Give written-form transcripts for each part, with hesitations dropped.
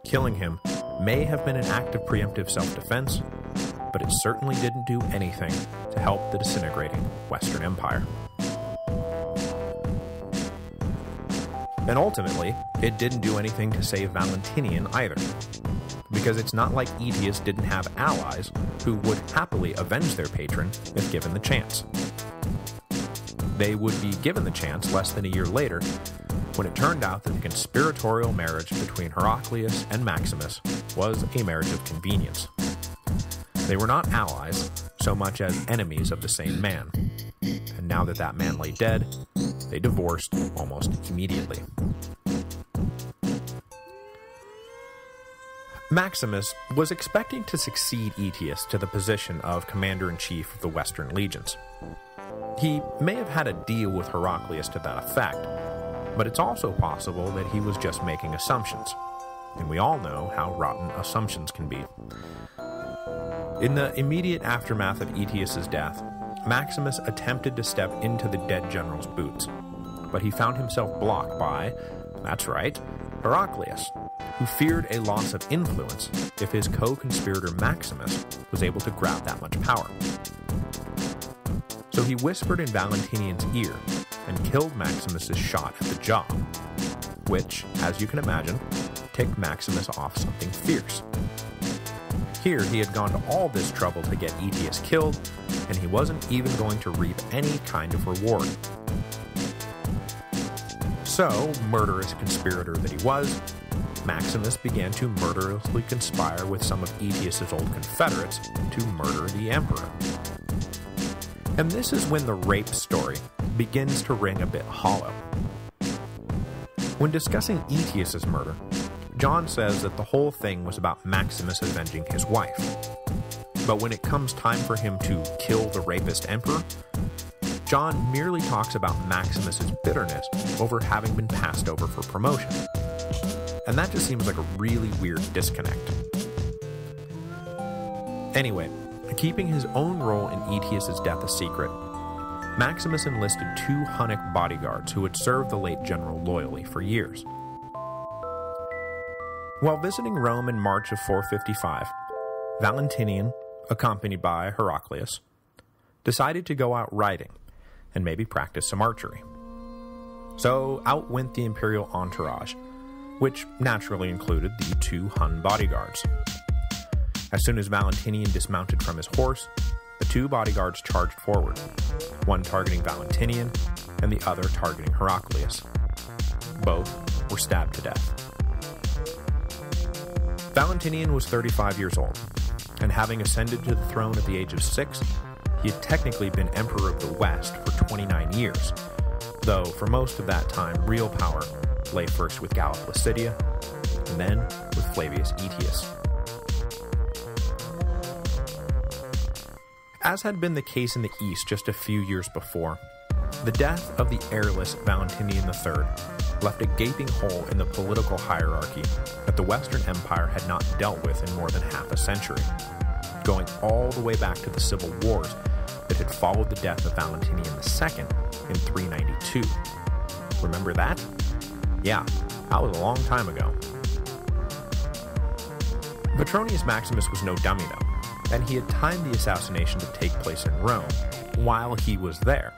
Killing him may have been an act of preemptive self-defense, but it certainly didn't do anything to help the disintegrating Western Empire. And ultimately, it didn't do anything to save Valentinian either, because it's not like Aetius didn't have allies who would happily avenge their patron if given the chance. They would be given the chance less than a year later, when it turned out that the conspiratorial marriage between Heraclius and Maximus was a marriage of convenience. They were not allies so much as enemies of the same man, and now that that man lay dead, they divorced almost immediately. Maximus was expecting to succeed Aetius to the position of commander-in-chief of the Western legions. He may have had a deal with Heraclius to that effect, but it's also possible that he was just making assumptions, and we all know how rotten assumptions can be. In the immediate aftermath of Aetius' death, Maximus attempted to step into the dead general's boots, but he found himself blocked by, that's right, Heraclius, who feared a loss of influence if his co-conspirator Maximus was able to grab that much power. So he whispered in Valentinian's ear and killed Maximus' shot at the job, which, as you can imagine, ticked Maximus off something fierce. Here he had gone to all this trouble to get Aetius killed, and he wasn't even going to reap any kind of reward. So, murderous conspirator that he was, Maximus began to murderously conspire with some of Aetius' old confederates to murder the emperor. And this is when the rape story begins to ring a bit hollow. When discussing Aetius' murder, John says that the whole thing was about Maximus avenging his wife. But when it comes time for him to kill the rapist emperor, John merely talks about Maximus' bitterness over having been passed over for promotion. And that just seems like a really weird disconnect. Anyway, keeping his own role in Aetius' death a secret, Maximus enlisted 2 Hunnic bodyguards who had served the late general loyally for years. While visiting Rome in March of 455, Valentinian, accompanied by Heraclius, decided to go out riding and maybe practice some archery. So out went the imperial entourage, which naturally included the 2 Hun bodyguards. As soon as Valentinian dismounted from his horse, the 2 bodyguards charged forward, one targeting Valentinian and the other targeting Heraclius. Both were stabbed to death. Valentinian was 35 years old, and having ascended to the throne at the age of 6, he had technically been Emperor of the West for 29 years, though for most of that time real power lay first with Galla Placidia, and then with Flavius Aetius. As had been the case in the East just a few years before, the death of the heirless Valentinian III left a gaping hole in the political hierarchy that the Western Empire had not dealt with in more than half a century, going all the way back to the civil wars that had followed the death of Valentinian II in 392. Remember that? Yeah, that was a long time ago. Petronius Maximus was no dummy though, and he had timed the assassination to take place in Rome while he was there,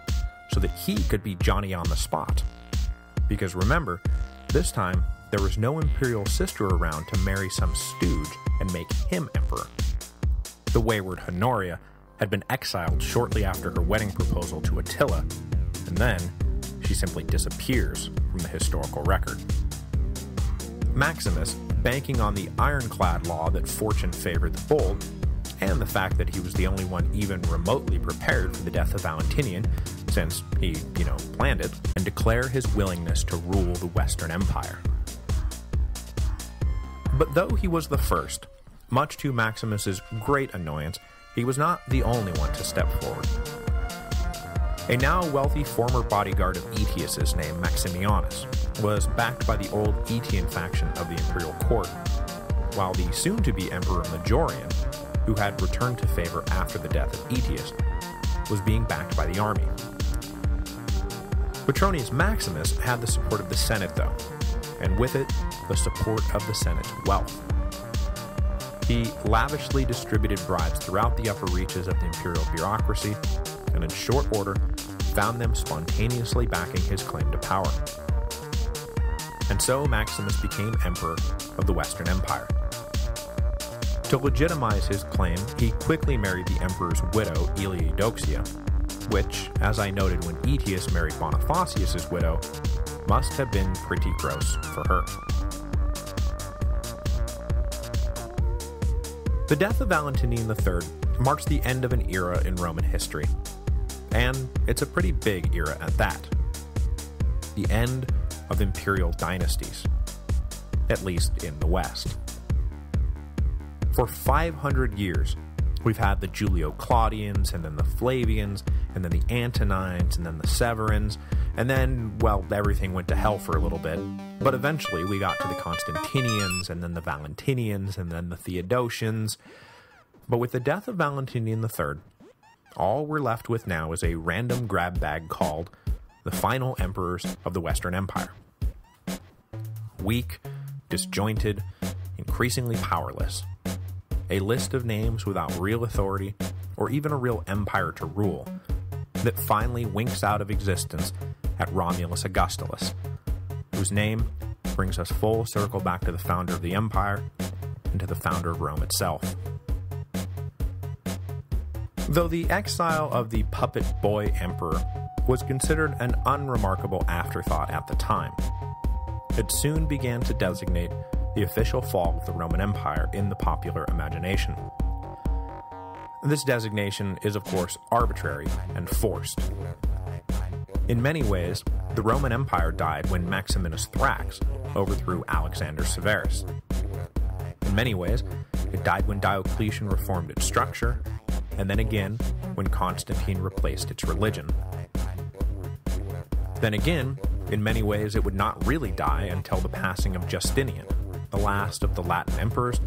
so that he could be Johnny on the spot. Because remember, this time, there was no imperial sister around to marry some stooge and make him emperor. The wayward Honoria had been exiled shortly after her wedding proposal to Attila, and then she simply disappears from the historical record. Maximus, banking on the ironclad law that fortune favored the bold, and the fact that he was the only one even remotely prepared for the death of Valentinian, since he, planned it, and declare his willingness to rule the Western Empire. But though he was the first, much to Maximus's great annoyance, he was not the only one to step forward. A now wealthy former bodyguard of Aetius named Maximianus was backed by the old Aetian faction of the imperial court, while the soon-to-be Emperor Majorian, who had returned to favor after the death of Aetius, was being backed by the army. Petronius Maximus had the support of the Senate though, and with it, the support of the Senate's wealth. He lavishly distributed bribes throughout the upper reaches of the imperial bureaucracy, and in short order, found them spontaneously backing his claim to power. And so Maximus became emperor of the Western Empire. To legitimize his claim, he quickly married the emperor's widow, Aelia Eudoxia, which, as I noted when Aetius married Bonifacius's widow, must have been pretty gross for her. The death of Valentinian III marks the end of an era in Roman history, and it's a pretty big era at that. The end of imperial dynasties, at least in the West. For 500 years, we've had the Julio-Claudians, and then the Flavians, and then the Antonines, and then the Severins, and then, well, everything went to hell for a little bit, but eventually we got to the Constantinians, and then the Valentinians, and then the Theodosians. But with the death of Valentinian III, all we're left with now is a random grab bag called the final emperors of the Western Empire. Weak, disjointed, increasingly powerless. A list of names without real authority, or even a real empire to rule, that finally winks out of existence at Romulus Augustulus, whose name brings us full circle back to the founder of the empire and to the founder of Rome itself. Though the exile of the puppet boy emperor was considered an unremarkable afterthought at the time, it soon began to designate the official fall of the Roman Empire in the popular imagination. This designation is, of course, arbitrary and forced. In many ways, the Roman Empire died when Maximinus Thrax overthrew Alexander Severus. In many ways, it died when Diocletian reformed its structure, and then again when Constantine replaced its religion. Then again, in many ways it would not really die until the passing of Justinian, the last of the Latin emperors,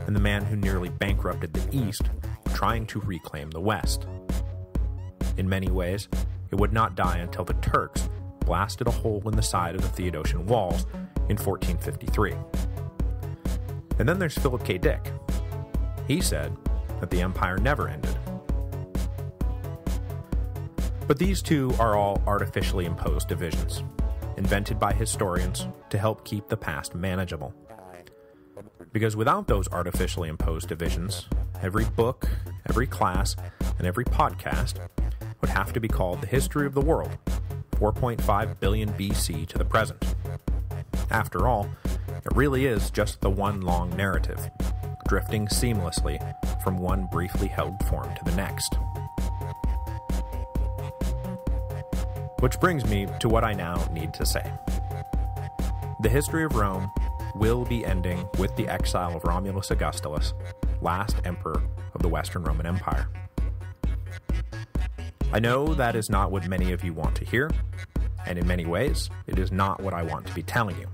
and the man who nearly bankrupted the East, trying to reclaim the West. In many ways, it would not die until the Turks blasted a hole in the side of the Theodosian walls in 1453. And then there's Philip K. Dick. He said that the empire never ended. But these two are all artificially imposed divisions, invented by historians to help keep the past manageable. Because without those artificially imposed divisions, every book, every class, and every podcast would have to be called The History of the World, 4.5 billion BC to the present. After all, it really is just the one long narrative, drifting seamlessly from one briefly held form to the next. Which brings me to what I now need to say. The history of Rome will be ending with the exile of Romulus Augustulus, last emperor of the Western Roman Empire. I know that is not what many of you want to hear, and in many ways, it is not what I want to be telling you.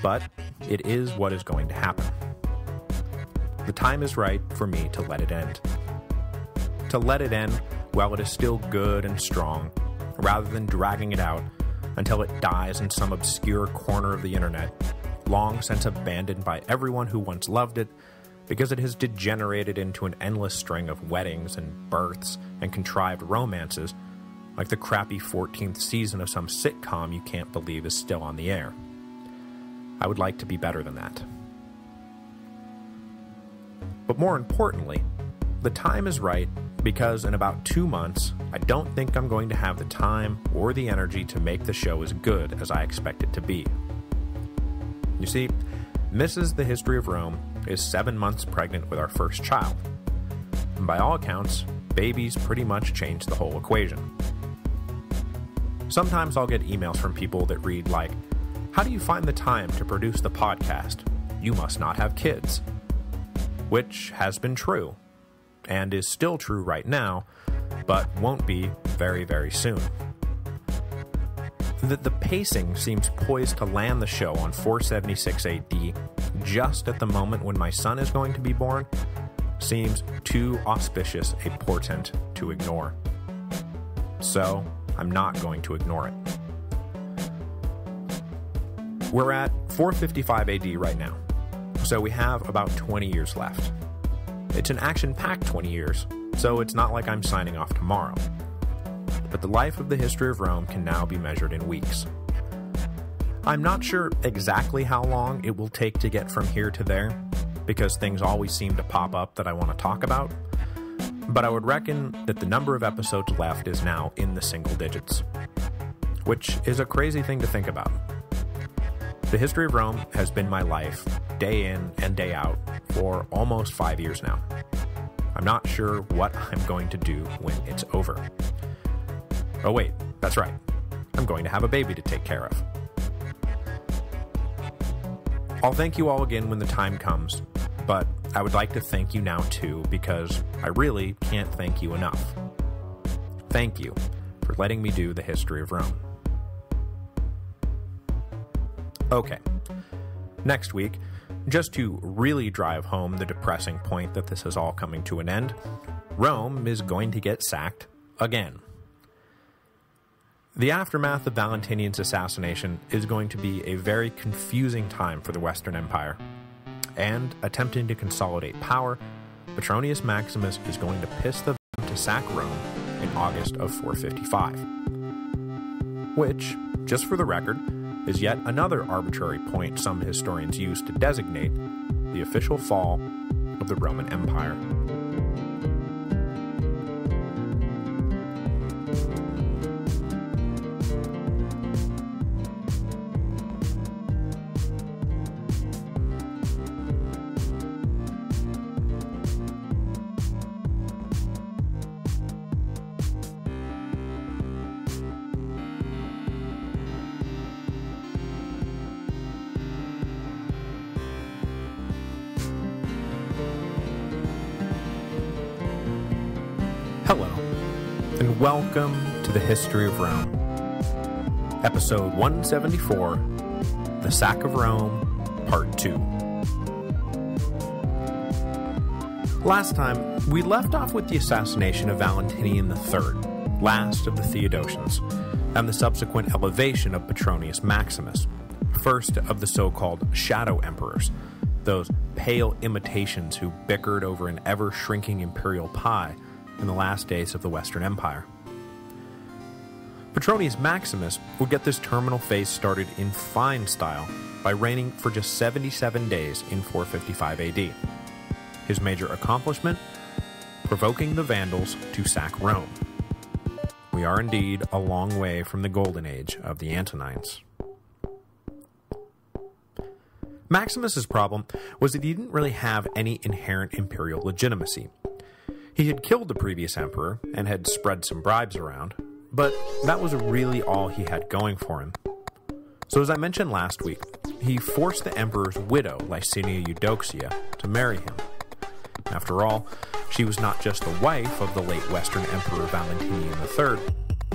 But it is what is going to happen. The time is right for me to let it end. To let it end while it is still good and strong, rather than dragging it out until it dies in some obscure corner of the internet, long since abandoned by everyone who once loved it, because it has degenerated into an endless string of weddings and births and contrived romances, like the crappy 14th season of some sitcom you can't believe is still on the air. I would like to be better than that. But more importantly, the time is right because in about 2 months, I don't think I'm going to have the time or the energy to make the show as good as I expect it to be. You see, Mrs. The History of Rome is 7 months pregnant with our first child. And by all accounts, babies pretty much change the whole equation. Sometimes I'll get emails from people that read like, "How do you find the time to produce the podcast? You must not have kids." Which has been true, and is still true right now, but won't be very, very soon. The pacing seems poised to land the show on 476 AD just at the moment when my son is going to be born seems too auspicious a portent to ignore. So, I'm not going to ignore it. We're at 455 AD right now, so we have about 20 years left. It's an action-packed 20 years, so it's not like I'm signing off tomorrow. But the life of the history of Rome can now be measured in weeks. I'm not sure exactly how long it will take to get from here to there, because things always seem to pop up that I want to talk about, but I would reckon that the number of episodes left is now in the single digits, which is a crazy thing to think about. The history of Rome has been my life, day in and day out, for almost 5 years now. I'm not sure what I'm going to do when it's over. Oh wait, that's right. I'm going to have a baby to take care of. I'll thank you all again when the time comes, but I would like to thank you now too, because I really can't thank you enough. Thank you for letting me do the history of Rome. Okay, next week, just to really drive home the depressing point that this is all coming to an end, Rome is going to get sacked again. The aftermath of Valentinian's assassination is going to be a very confusing time for the Western Empire, and attempting to consolidate power, Petronius Maximus is going to piss the to sack Rome in August of 455. Which, just for the record, is yet another arbitrary point some historians use to designate the official fall of the Roman Empire. Hello, and welcome to the History of Rome. Episode 174, The Sack of Rome, Part 2. Last time, we left off with the assassination of Valentinian III, last of the Theodosians, and the subsequent elevation of Petronius Maximus, first of the so-called Shadow Emperors, those pale imitations who bickered over an ever-shrinking imperial pie in the last days of the Western Empire. Petronius Maximus would get this terminal phase started in fine style by reigning for just 77 days in 455 AD. His major accomplishment? Provoking the Vandals to sack Rome. We are indeed a long way from the golden age of the Antonines. Maximus's problem was that he didn't really have any inherent imperial legitimacy. He had killed the previous emperor and had spread some bribes around, but that was really all he had going for him. So as I mentioned last week, he forced the emperor's widow, Licinia Eudoxia, to marry him. After all, she was not just the wife of the late Western Emperor Valentinian III,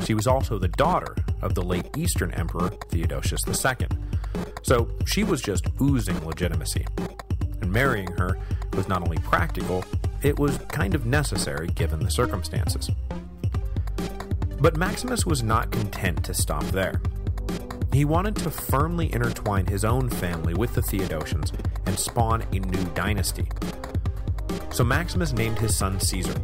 she was also the daughter of the late Eastern Emperor Theodosius II. So she was just oozing legitimacy. And marrying her was not only practical, it was kind of necessary given the circumstances. But Maximus was not content to stop there. He wanted to firmly intertwine his own family with the Theodosians and spawn a new dynasty. So Maximus named his son Caesar,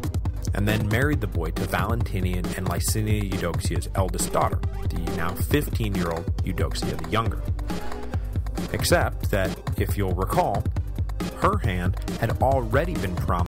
and then married the boy to Valentinian and Licinia Eudoxia's eldest daughter, the now 15-year-old Eudoxia the Younger. Except that, if you'll recall, her hand had already been promised